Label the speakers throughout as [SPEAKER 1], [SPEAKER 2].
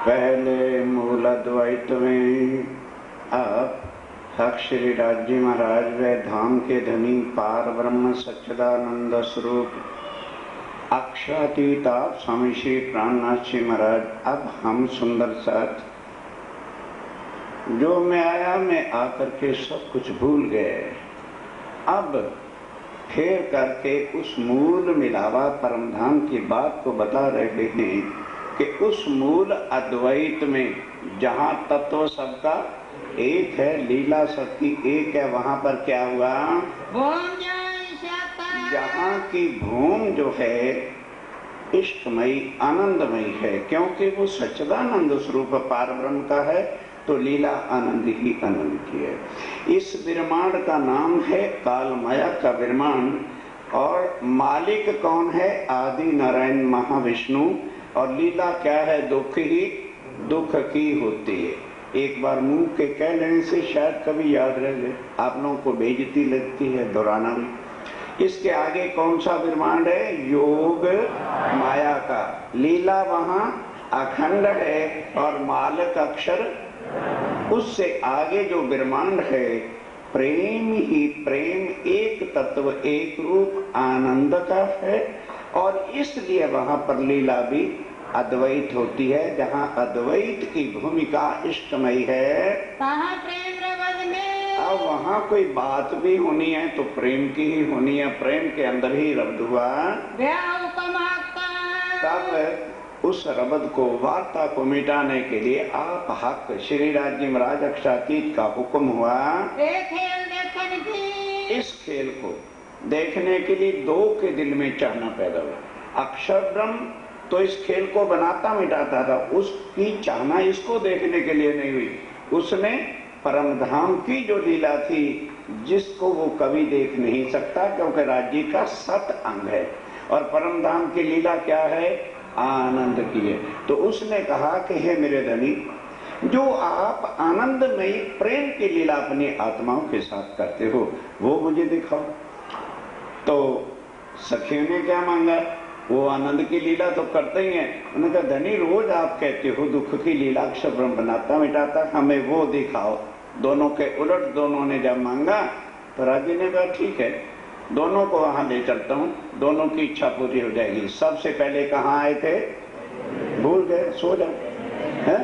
[SPEAKER 1] पहले मूल अद्वैत में अब हक श्री राजी महाराज व धाम के धनी पार ब्रह्म सच्चिदानंद स्वरूप अक्षातीता स्वामी श्री प्राणनाथ जी महाराज। अब हम सुंदर साथ जो मैं आया मैं आकर के सब कुछ भूल गए। अब फेर करके उस मूल मिलावा परमधाम की बात को बता रहे हैं कि उस मूल अद्वैत में जहाँ तत्व सबका एक है, लीला सबकी एक है, वहां पर क्या हुआ? जहाँ की भूमि जो है इष्टमयी आनंदमयी है, क्योंकि वो सच्चिदानंद स्वरूप पारब्रह्म का है, तो लीला आनंद ही आनंद की है। इस ब्रह्मांड का नाम है काल माया का ब्रह्मांड, और मालिक कौन है? आदि नारायण महाविष्णु। और लीला क्या है? दुख ही दुख की होती है। एक बार मुंह के कह लेने से शायद कभी याद रह जाए, आप लोगों को बेइज्जती लगती है दोहराना भी। इसके आगे कौन सा ब्रह्मांड है? योग माया का। लीला वहां अखंड है और मालक अक्षर। उससे आगे जो ब्रह्मांड है प्रेम ही प्रेम, एक तत्व एक रूप आनंद का है, और इसलिए वहां पर लीला भी अद्वैत होती है। जहाँ अद्वैत की भूमिका इष्टमयी है, अब वहाँ कोई बात भी होनी है तो प्रेम की ही होनी है, प्रेम के अंदर ही रब्द हुआ। तब उस रब्द को, वार्ता को मिटाने के लिए आप हक श्री राज्य महाराज अक्षातीत का हुक्म हुआ। इस खेल को देखने के लिए दो के दिल में चाहना पैदा हुआ। अक्षर ब्रह्म तो इस खेल को बनाता मिटाता था, उसकी चाहना इसको देखने के लिए नहीं हुई। उसने परमधाम की जो लीला थी जिसको वो कभी देख नहीं सकता, क्योंकि राज्य का सत अंग है, और परमधाम की लीला क्या है? आनंद की है। तो उसने कहा कि हे मेरे धनी, जो आप आनंदमयी प्रेम की लीला अपनी आत्माओं के साथ करते हो वो मुझे दिखाओ। तो सखियों ने क्या मांगा? वो आनंद की लीला तो करते ही हैं। उन्होंने कहा धनी रोज आप कहते हो दुख की लीला अक्षर ब्रह्म बनाता मिटाता, हमें वो दिखाओ। दोनों के उलट दोनों ने जब मांगा तो राजी ने कहा ठीक है, दोनों को वहां ले चलता हूँ, दोनों की इच्छा पूरी हो जाएगी। सबसे पहले कहाँ आए थे? भूल गए, सो जाओ। है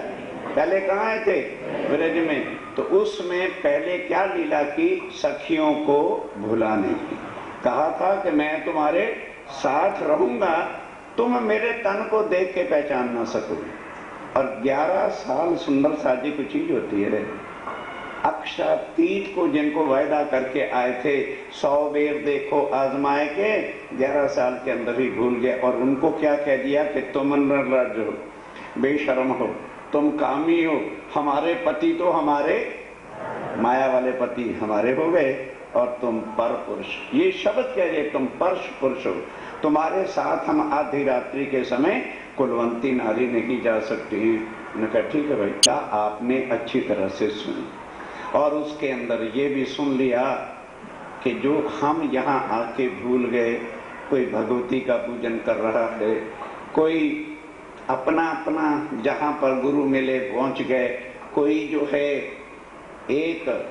[SPEAKER 1] पहले कहाँ आए थे? ब्रज में। तो उसमें पहले क्या लीला की? सखियों को भुलाने की। कहा था कि मैं तुम्हारे साथ रहूंगा, तुम मेरे तन को देख के पहचान ना सकोगे। और 11 साल सुंदर साजी की चीज होती है। अक्षातीत को जिनको वायदा करके आए थे 100 बेर देखो आजमाए के, 11 साल के अंदर ही भूल गए। और उनको क्या कह दिया कि तुम निर्लज्ज हो, बेशर्म हो, तुम कामी हो, हमारे पति तो हमारे माया वाले पति हमारे हो गए, और तुम पर पुरुष। ये शब्द कह रहे तुम पर पुरुष हो, तुम्हारे साथ हम आधी रात्रि के समय कुलवंती नारी नहीं जा सकती। उन्होंने कहा ठीक है भाई, क्या आपने अच्छी तरह से सुनी, और उसके अंदर ये भी सुन लिया कि जो हम यहाँ आके भूल गए, कोई भगवती का पूजन कर रहा है, कोई अपना अपना जहाँ पर गुरु मिले पहुँच गए, कोई जो है एक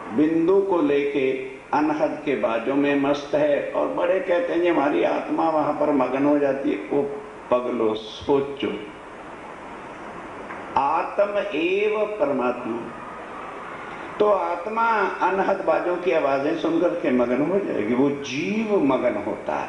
[SPEAKER 1] बिंदु को लेके अनहद के बाजों में मस्त है, और बड़े कहते हैं हमारी आत्मा वहां पर मगन हो जाती है। वो पगलो सोचो, आत्म एव परमात्मा। तो आत्मा अनहद बाजों की आवाजें सुनकर के मगन हो जाएगी। वो जीव मगन होता है,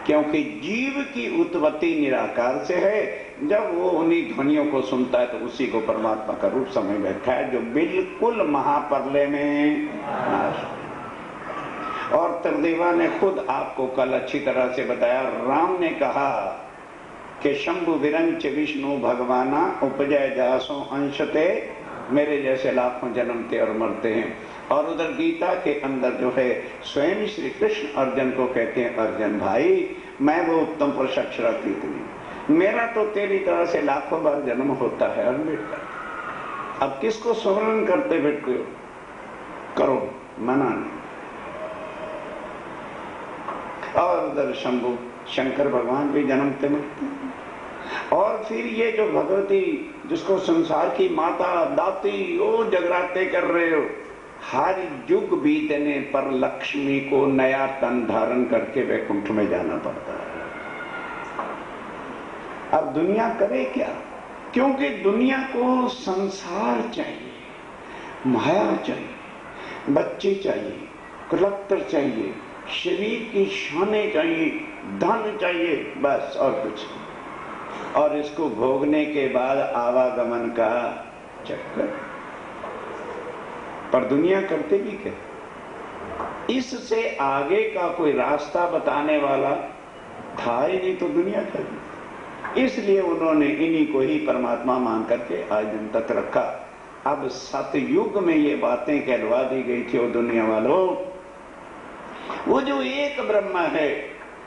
[SPEAKER 1] क्योंकि जीव की उत्पत्ति निराकार से है। जब वो उन्हीं ध्वनियों को सुनता है तो उसी को परमात्मा का रूप समझ बैठा है, जो बिल्कुल महाप्रलय में नाश। और त्रिदेवा ने खुद आपको कल अच्छी तरह से बताया। राम ने कहा कि शंभु विरंच विष्णु भगवाना उपजय जासो अंशते, मेरे जैसे लाखों जन्मते और मरते हैं। और उधर गीता के अंदर जो है स्वयं श्री कृष्ण अर्जुन को कहते हैं, अर्जुन भाई मैं वो उत्तम पुरुष अक्षरातीत नहीं, मेरा तो तेरी तरह से लाखों बार जन्म होता है अम्बेडकर। अब किसको स्मरण करते बैठते हो? करो, मना नहीं। और उधर शंभु शंकर भगवान भी जन्मते मरते। और फिर ये जो भगवती जिसको संसार की माता दाती ओ जगराते कर रहे हो, हर युग बीतने पर लक्ष्मी को नया तन धारण करके वैकुंठ में जाना पड़ता है। अब दुनिया करे क्या? क्योंकि दुनिया को संसार चाहिए, माया चाहिए, बच्चे चाहिए, कलक्टर चाहिए, शरीर की शाने चाहिए, धन चाहिए, बस और कुछ नहीं। और इसको भोगने के बाद आवागमन का चक्कर। पर दुनिया करते भी क्या? इससे आगे का कोई रास्ता बताने वाला था ही नहीं, तो दुनिया कर दी। इसलिए उन्होंने इन्हीं को ही परमात्मा मान करके आज दिन तक रखा। अब सतयुग में ये बातें कहलवा दी गई थी, वो दुनिया वालों, वो जो एक ब्रह्म है,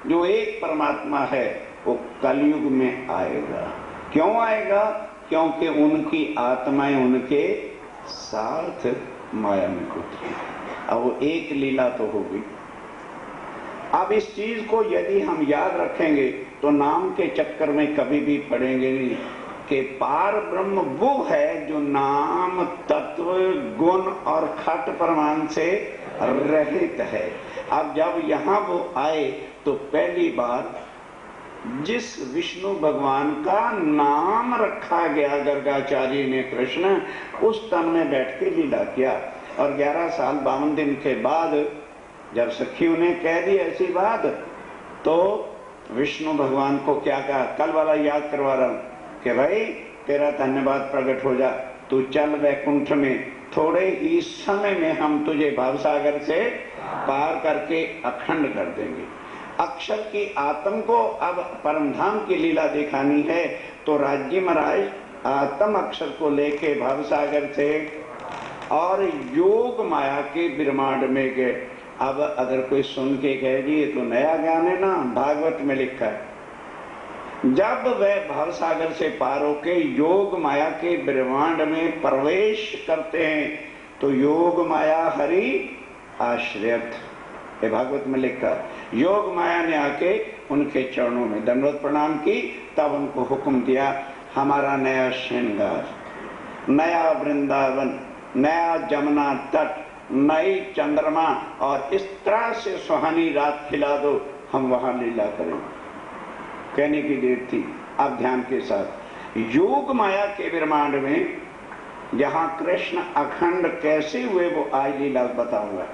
[SPEAKER 1] जो एक परमात्मा है, वो कलयुग में आएगा। क्यों आएगा? क्योंकि उनकी आत्माएं उनके साथ माया में कूदी। अब वो एक लीला तो होगी। अब इस चीज को यदि हम याद रखेंगे तो नाम के चक्कर में कभी भी पड़ेंगे नहीं कि पार ब्रह्म वो है जो नाम तत्व गुण और खट प्रमाण से रहित है। अब जब यहाँ वो आए तो पहली बार जिस विष्णु भगवान का नाम रखा गया गर्गाचार्य ने कृष्ण, उस तन में बैठ के लीला किया। और 11 साल 52 दिन के बाद जब सखियों ने कह दी ऐसी बात, तो विष्णु भगवान को क्या कहा? कल वाला याद करवा रहा हूं कि भाई तेरा धन्यवाद प्रकट हो जा, तू चल वैकुंठ में, थोड़े ही समय में हम तुझे भवसागर से पार करके अखंड कर देंगे। अक्षर की आत्म को अब परमधाम की लीला दिखानी है, तो राज्य महाराज आत्म अक्षर को लेके भवसागर से और योग माया के ब्रह्मांड में गए। अब अगर कोई सुन के कह दिए तो नया ज्ञान है ना, भागवत में लिखा है, जब वह भवसागर से पार होके योग माया के ब्रह्मांड में प्रवेश करते हैं तो योग माया हरि आश्रयत, ये भागवत में लिखा है। योग माया ने आके उनके चरणों में दंडवत प्रणाम की, तब उनको हुक्म दिया हमारा नया श्रृंगार, नया वृंदावन, नया जमुना तट, नई चंद्रमा और इस तरह से सुहानी रात खिला दो, हम वहां लीला करें। कहने की देर थी। अब ध्यान के साथ योग माया के ब्रह्मांड में जहां कृष्ण अखंड कैसे हुए वो आज लीला बताऊंगा।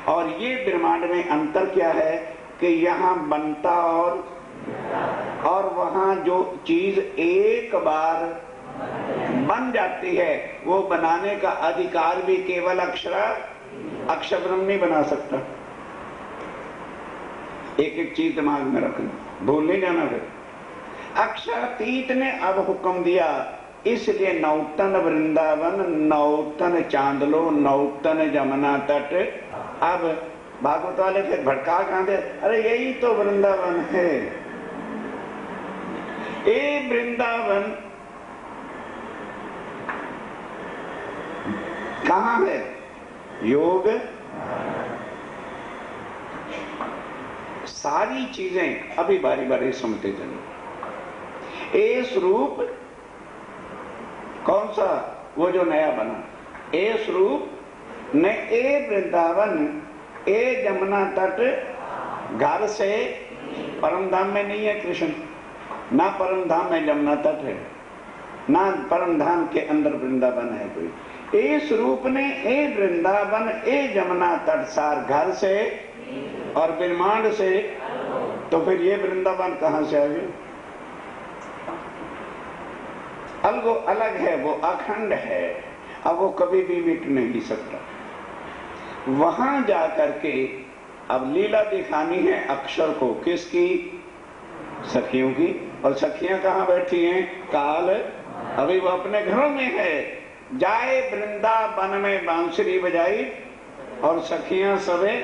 [SPEAKER 1] और ये ब्रह्मांड में अंतर क्या है कि यहाँ बनता और वहां जो चीज एक बार बन जाती है वो बनाने का अधिकार भी केवल अक्षर ब्रह्म नहीं बना सकता। एक एक चीज दिमाग में रखना, भूल नहीं जाना। फिर अक्षरातीत ने अब हुक्म दिया, इसलिए नौतन वृंदावन, नौतन चांदलो, नौतन जमुना तट। अब भागवत वाले फिर भड़का कहां दे, अरे यही तो वृंदावन है। ये वृंदावन कहां है? योग। सारी चीजें अभी बारी बारी सुनते चलो। ए स्वरूप कौन सा? वो जो नया बना ए स्वरूप ने, ए वृंदावन, ए जमुना तट, घर से परम धाम में नहीं है कृष्ण, ना परम धाम में जमुना तट है, ना परम धाम के अंदर वृंदावन है कोई। ए स्वरूप ने ए वृंदावन, ए जमुना तट, सार घर से और ब्रह्मांड से, तो फिर ये वृंदावन कहां से आ गया? अलगो अलग है, वो अखंड है, अब वो कभी भी मिट नहीं सकता। वहां जाकर के अब लीला दिखानी है अक्षर को, किसकी? सखियों की। और सखियां कहां बैठी हैं? काल, अभी वो अपने घरों में है। जाए वृंदावन में बांसुरी बजाई और सखियां सबे,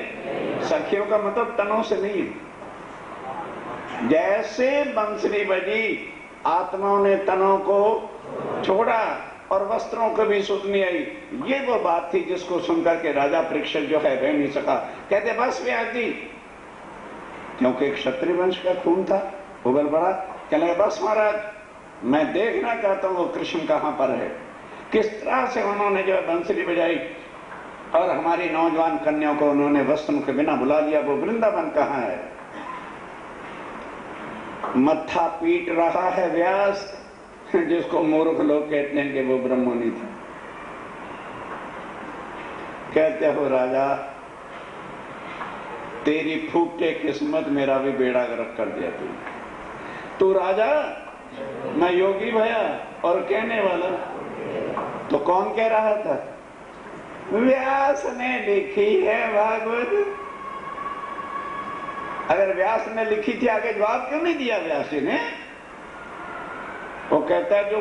[SPEAKER 1] सखियों का मतलब तनों से नहीं है। जैसे बांसुरी बजी, आत्माओं ने तनों को छोड़ा और वस्त्रों को भी सुध नहीं आई। ये वो बात थी जिसको सुनकर के राजा परीक्षित जो है रह नहीं सका। कहते बस व्यास जी, क्योंकि एक क्षत्रिय वंश का खून था, उबल पड़ा। कहने बस महाराज, मैं देखना चाहता हूं वो कृष्ण कहां पर है। किस तरह से उन्होंने जो है बंसुरी बजाई और हमारी नौजवान कन्याओं को उन्होंने वस्त्रों के बिना बुला लिया। वो वृंदावन कहां है? मत्था पीट रहा है व्यास, जिसको मूर्ख लोग कहते हैं कि वो ब्रह्ममुनि था। कहते हो राजा तेरी फूटे किस्मत, मेरा भी बेड़ा गर्क कर दिया तू राजा, मैं योगी भया और कहने वाला। तो कौन कह रहा था? व्यास ने लिखी है भागवत। अगर व्यास ने लिखी थी, आगे जवाब क्यों नहीं दिया व्यास जी ने? वो कहता है जो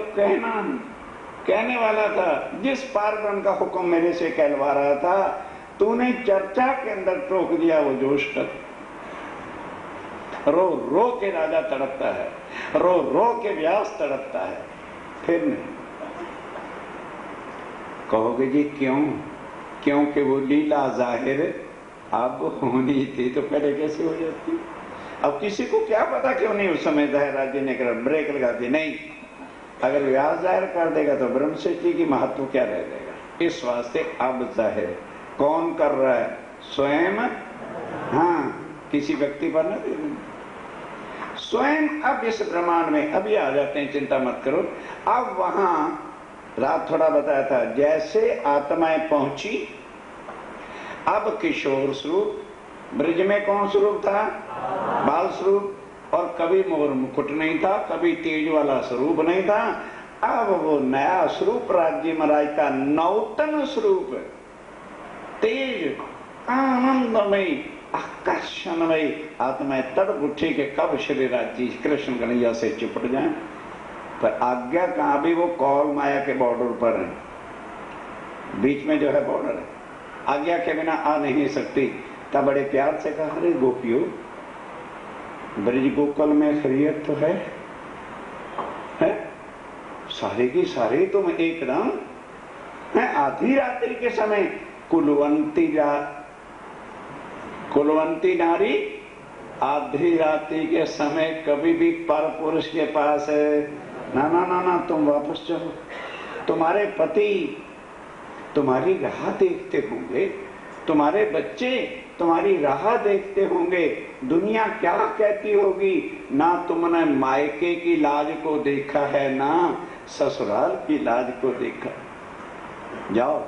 [SPEAKER 1] कहने वाला था, जिस पारब्रह्म का हुक्म मेरे से कहलवा रहा था, तूने चर्चा के अंदर टोक दिया वो जोश कर। रो रो के राजा तड़पता है, रो रो के व्यास तड़पता है। फिर नहीं कहोगे जी क्यों? क्योंकि वो लीला जाहिर आपको होनी थी तो पहले कैसे हो जाती? अब किसी को क्या पता क्यों नहीं उस समय जाहिर जी ने ब्रेक लगा दी। नहीं, अगर व्यास जाहिर कर देगा तो ब्रह्म सृष्टि की महत्व क्या रह जाएगा। इस वास्ते अब जाहिर कौन कर रहा है? स्वयं। हाँ, किसी व्यक्ति पर न दे स्वयं। अब इस ब्रह्मांड में अभी आ जाते हैं, चिंता मत करो। अब वहां रात थोड़ा बताया था, जैसे आत्माएं पहुंची, अब किशोर स्वरूप, ब्रिज में कौन स्वरूप था? बाल स्वरूप। और कभी मोर मुकुट नहीं था, कभी तेज वाला स्वरूप नहीं था। अब वो नया स्वरूप राज्य महाराज का नौतन स्वरूप, तेज, आनंदमयी, आकर्षणमयी आत्माएं तड़प उठी के कब श्री राज्य कृष्ण कन्हैया से चिपट जाए। पर आज्ञा कहां? भी वो कौल माया के बॉर्डर पर है, बीच में जो है बॉर्डर है, आज्ञा के बिना आ नहीं सकती। तब बड़े प्यार से कहा, अरे गोपियों, ब्रिज गोकुल में खैरियत तो है? सारे की सारे तुम एकदम है। आधी रात्रि के समय कुलवंती नारी आधी रात्रि के समय कभी भी पर पुरुष के पास है? ना ना ना ना, तुम वापस चलो। तुम्हारे पति तुम्हारी राह देखते होंगे, तुम्हारे बच्चे तुम्हारी राह देखते होंगे। दुनिया क्या कहती होगी? ना तुमने मायके की लाज को देखा है, ना ससुराल की लाज को देखा। जाओ,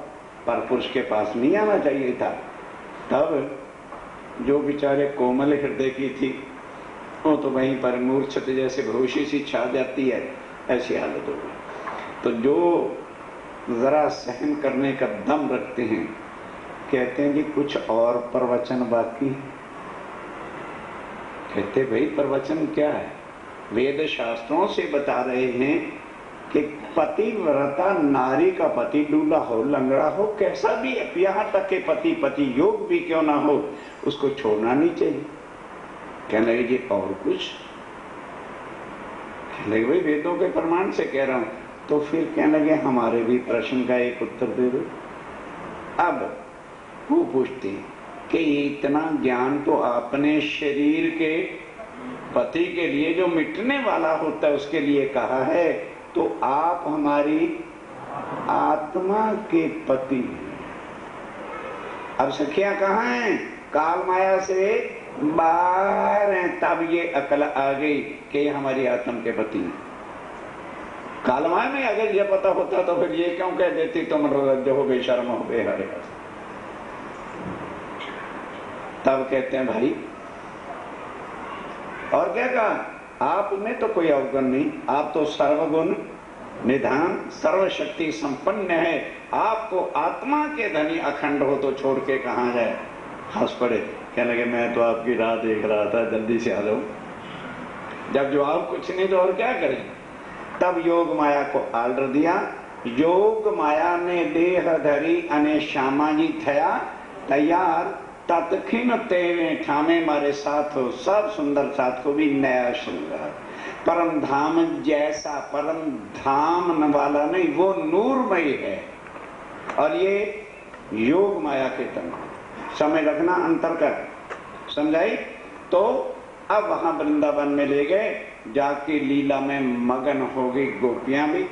[SPEAKER 1] परपुरुष के पास नहीं आना चाहिए था। तब जो बेचारे कोमल हृदय की थी, वो तो वहीं पर मूर्छित जैसे भविष्य सी छा जाती है, ऐसी हालत हो गई। तो जो जरा सहन करने का दम रखते हैं, कहते हैं कि कुछ और प्रवचन बाकी। कहते भाई प्रवचन क्या है? वेद शास्त्रों से बता रहे हैं कि पतिव्रता नारी का पति दूल्हा हो, लंगड़ा हो, कैसा भी, यहाँ तक के पति योग भी क्यों ना हो, उसको छोड़ना नहीं चाहिए। कहने लगे जी और कुछ? कहने लगे भाई वेदों के प्रमाण से कह रहा हूं। तो फिर कहने लगे हमारे भी प्रश्न का एक उत्तर दे दो। अब वो पूछते हैं कि इतना ज्ञान तो आपने शरीर के पति के लिए जो मिटने वाला होता है उसके लिए कहा है, तो आप हमारी आत्मा के पति हैं। अब सखियां कहाँ हैं? काल माया से बाहर हैं। तब ये अकल आ गई कि ये हमारी आत्मा के पति हैं। काल माया में अगर ये पता होता तो फिर ये क्यों कह देती तुम रज्ज हो गए, शर्म हो गए हरे। तब कहते हैं भाई और क्या कहा? आप में तो कोई अवगुण नहीं, आप तो सर्वगुण निधान सर्वशक्ति संपन्न है। आपको आत्मा के धनी अखंड हो तो छोड़ के कहां जाए? हंस पड़े, कहने लगे मैं तो आपकी राह देख रहा था, जल्दी से आ जाओ। जब जवाब कुछ नहीं तो और क्या करें? तब योग माया को आर्डर दिया। योग माया ने देह धरी अने श्यामा जी थया तैयार, तत्खिन तेरे ठामे मारे साथ हो। सब सुंदर साथ को भी नया श्रृंगार, परम धाम जैसा, परम धाम वाला नहीं, वो नूरमय है। और ये योग माया के तन समय रखना अंतर कर समझाई। तो अब वहां वृंदावन में ले गए, जाके लीला में मगन हो गई गोपियां भी,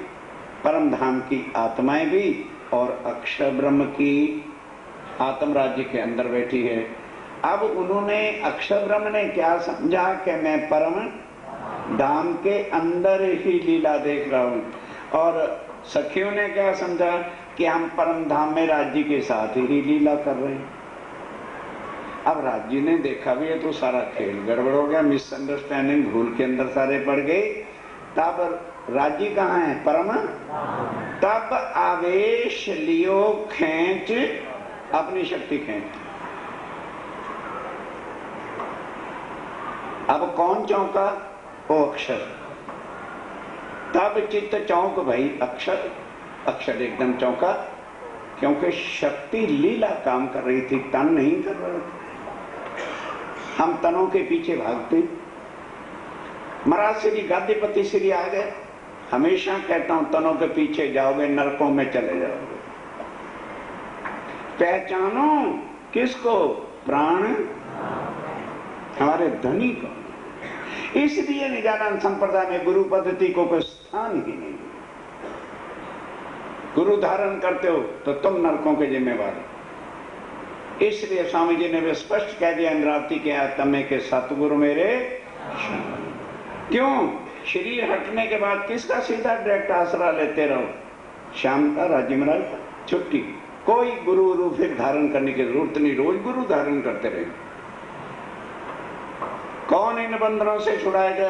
[SPEAKER 1] परम धाम की आत्माएं भी, और अक्षर ब्रह्म की आत्म राज्य के अंदर बैठी है। अब उन्होंने, अक्षर ब्रह्म ने क्या समझा कि मैं परम धाम के अंदर ही लीला देख रहा हूं, और सखियों ने क्या समझा कि हम परम धाम में राज्य के साथ ही लीला कर रहे हैं। अब राज्य ने देखा भी ये तो सारा खेल गड़बड़ हो गया, मिसअंडरस्टैंडिंग, भूल के अंदर सारे पड़ गए। तब राज्य कहाँ है? परम। तब आवेश लियो खींच, अपनी शक्ति खींच। अब कौन चौंका? ओ अक्षर। तब चित्त चौंक भाई, अक्षर। अक्षर एकदम चौंका, क्योंकि शक्ति लीला काम कर रही थी, तन नहीं कर रहा था। हम तनों के पीछे भागते। महाराज श्री गादीपति श्री आ गए। हमेशा कहता हूं, तनों के पीछे जाओगे नरकों में चले जाओगे। पहचानो किसको? प्राण हमारे धनी को। इसलिए निजानंद संप्रदाय में गुरु पद्धति को कोई स्थान ही नहीं। गुरु धारण करते हो तो तुम नरकों के जिम्मेवार हो। इसलिए स्वामी जी ने भी स्पष्ट कह दिया इंद्रावती के आत्मे के सतगुरु मेरे। क्यों? शरीर हटने के बाद किसका सीधा डायरेक्ट आसरा लेते रहो? श्याम का, राज्य महाराज का, छुट्टी। कोई गुरु फिर धारण करने की जरूरत नहीं, रोज गुरु धारण करते रहे। कौन इन बंधनों से छुड़ाएगा?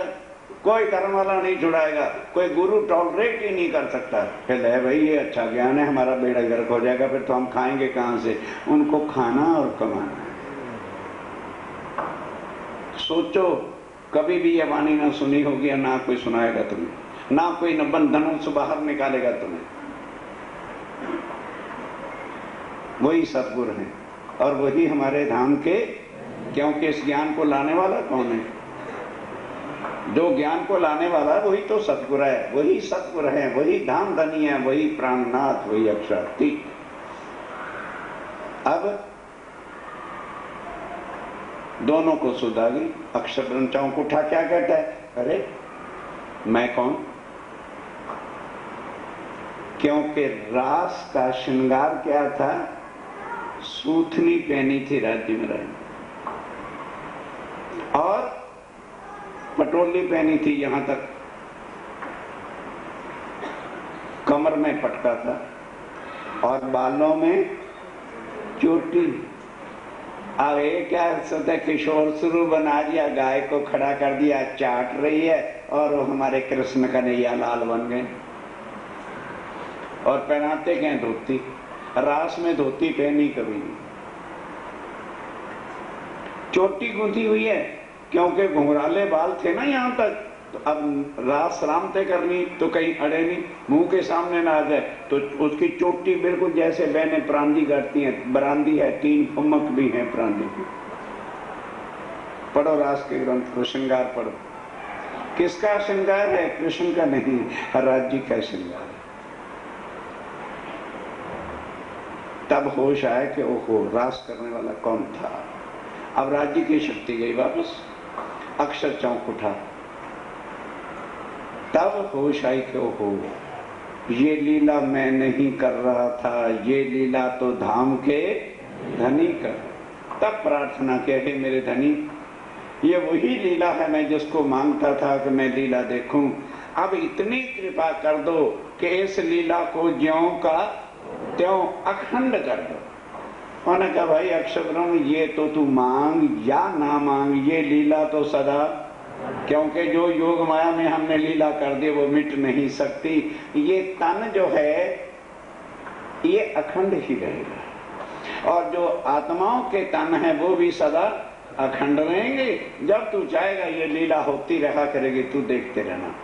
[SPEAKER 1] कोई कर्म वाला नहीं छुड़ाएगा। कोई गुरु टॉलरेट ही नहीं कर सकता। फिर है भाई ये अच्छा ज्ञान है, हमारा बेड़ा गर्क हो जाएगा, फिर तो हम खाएंगे कहां से? उनको खाना और कमाना। सोचो, कभी भी ये वाणी ना सुनी होगी, ना कोई सुनाएगा तुम्हें, ना कोई न बंधनों से बाहर निकालेगा तुम्हें। वही सतगुरु हैं और वही हमारे धाम के। क्योंकि इस ज्ञान को लाने वाला कौन है? जो ज्ञान को लाने वाला वही तो सतगुरु है। वही सतगुरु है, वही धाम धनी है, वही प्राणनाथ, वही अक्षरार्थी। अब दोनों को सुधा गई। अक्षर ब्रह्मचाओं को उठा क्या कहता है? अरे मैं कौन? क्योंकि रास का श्रृंगार क्या था? सूथनी पहनी थी राज्य में रहने, और पटोली पहनी थी, यहां तक कमर में पटका था, और बालों में चोटी। अब ये क्या सोचा, किशोर शुरू बना दिया, गाय को खड़ा कर दिया, चाट रही है, और हमारे कृष्ण कन्हैया लाल बन गए। और पहनाते गए धोती। रास में धोती पहनी कभी नहीं। चोटी गूंथी हुई है, क्योंकि घुंघराले बाल थे ना यहाँ तक। तो अब रास रामते करनी तो कहीं अड़े नहीं, मुंह के सामने ना आ जाए, तो उसकी चोटी बिल्कुल जैसे बहने प्रांदी करती हैं, बरांदी है, 3 फुमक भी है प्रांदी की। पढ़ो रास के ग्रंथ को, श्रृंगार पढ़ो। किसका श्रृंगार है? कृष्ण का नहीं, राज्य का श्रृंगार है। तब होश आया कि ओहो, रास करने वाला कौन था। अब राज्य की शक्ति गई वापस। अक्षर चौंक उठा। तब होश आई कि ओहो, ये लीला मैं नहीं कर रहा था, ये लीला तो धाम के धनी कर। तब प्रार्थना किया, हे मेरे धनी, ये वही लीला है मैं जिसको मांगता था कि मैं लीला देखूं। अब इतनी कृपा कर दो कि इस लीला को ज्यों का त्यों अखंड कर दो। उन्होंने कहा, भाई अक्षर ब्रह्म, ये तो तू मांग या ना मांग, ये लीला तो सदा, क्योंकि जो योग माया में हमने लीला कर दी वो मिट नहीं सकती। ये तन जो है ये अखंड ही रहेगा, और जो आत्माओं के तन है वो भी सदा अखंड रहेंगे। जब तू चाहेगा ये लीला होती रहा करेगी, तू देखते रहना।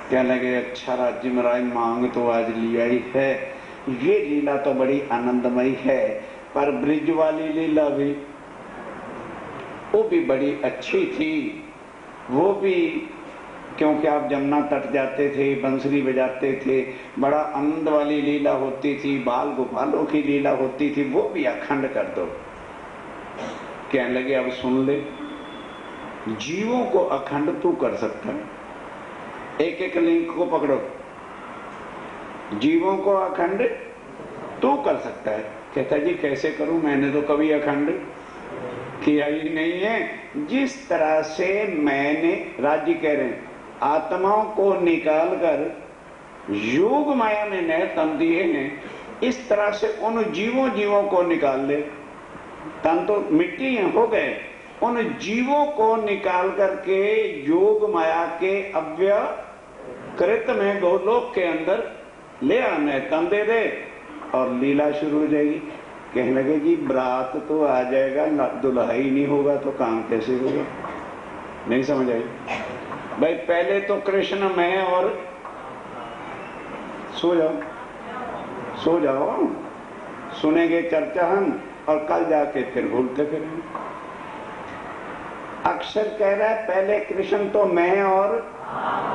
[SPEAKER 1] क्या लगे, अच्छा राज्य महाराज, मांग तो आज लिया ही है, ये लीला तो बड़ी आनंदमयी है, पर ब्रिज वाली लीला भी, वो भी बड़ी अच्छी थी। वो भी, क्योंकि आप जमुना तट जाते थे, बंसरी बजाते थे, बड़ा आनंद वाली लीला होती थी, बाल गोपालों की लीला होती थी, वो भी अखंड कर दो। कहने लगे, अब सुन ले, जीवों को अखंड तू कर सकता है। एक एक लिंक को पकड़ो, जीवों को अखंड तू कर सकता है। कहता जी कैसे करूं, मैंने तो कभी अखंड किया ही नहीं है। जिस तरह से मैंने, राज्य कह रहे हैं, आत्माओं को निकाल कर योग माया में नए तन दिए हैं, इस तरह से उन जीवों को निकाल ले। तन तो मिट्टी हो गए, उन जीवों को निकाल करके योग माया के अव्यकृत में गोलोक के अंदर ले आने, तन दे दे और लीला शुरू हो जाएगी। कहने लगे जी बरात तो आ जाएगा, दुल्हा ही नहीं होगा तो काम कैसे होगा? नहीं समझ आई भाई। पहले तो कृष्ण मैं और सो जाओ, सुनेंगे चर्चा हम, और कल जाके फिर भूलते फिरेंगे। अक्षर कह रहा है पहले कृष्ण तो मैं और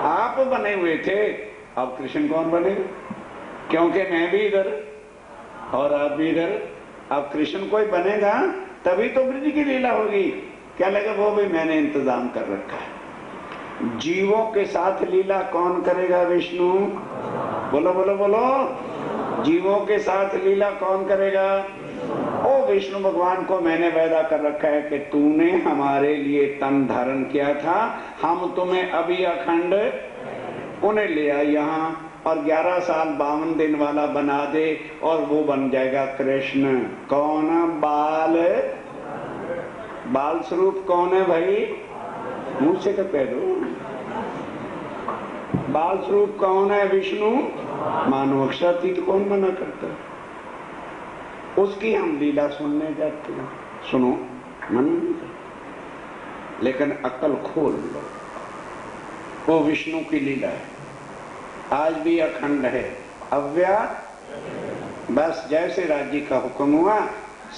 [SPEAKER 1] आप बने हुए थे, अब कृष्ण कौन बनेगा? क्योंकि मैं भी इधर और आप भी इधर। अब कृष्ण कोई बनेगा तभी तो ब्रज की लीला होगी। क्या लगा? वो भी मैंने इंतजाम कर रखा है। जीवों के साथ लीला कौन करेगा? विष्णु। बोलो बोलो बोलो, जीवों के साथ लीला कौन करेगा? ओ विष्णु भगवान को मैंने वादा कर रखा है कि तूने हमारे लिए तन धारण किया था, हम तुम्हें अभी अखंड उन्हें ले आए यहाँ, और 11 साल 52 दिन वाला बना दे, और वो बन जाएगा कृष्ण। कौन? बाल स्वरूप कौन है भाई? मुंह से तो कह दो। बाल स्वरूप कौन है? विष्णु। मानव अक्षरातीत कौन मना करता है? उसकी हम लीला सुनने जाते हैं। सुनो, मन नहीं, लेकिन अक्ल खोल लो। वो विष्णु की लीला है, आज भी अखंड है, अव्याकृत। बस जैसे राज्य का हुक्म हुआ,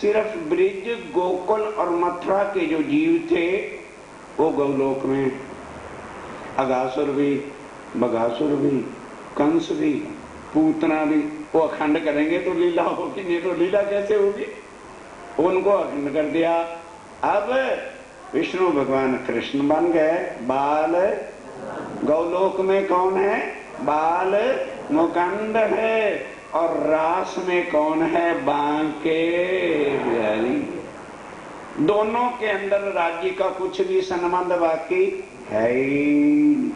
[SPEAKER 1] सिर्फ ब्रिज, गोकुल और मथुरा के जो जीव थे वो गौलोक में, अगासुर भी, बगासुर भी, कंस भी, पूतना भी, वो अखंड करेंगे तो लीला होगी, नहीं तो लीला कैसे होगी? उनको अखंड कर दिया। अब विष्णु भगवान कृष्ण बन गए। बाल गौलोक में कौन है? बाल मुकुंद है, और रास में कौन है? बांके बिहारी। दोनों के अंदर राज्य का कुछ भी संबंध बाकी है ही।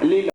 [SPEAKER 1] लीला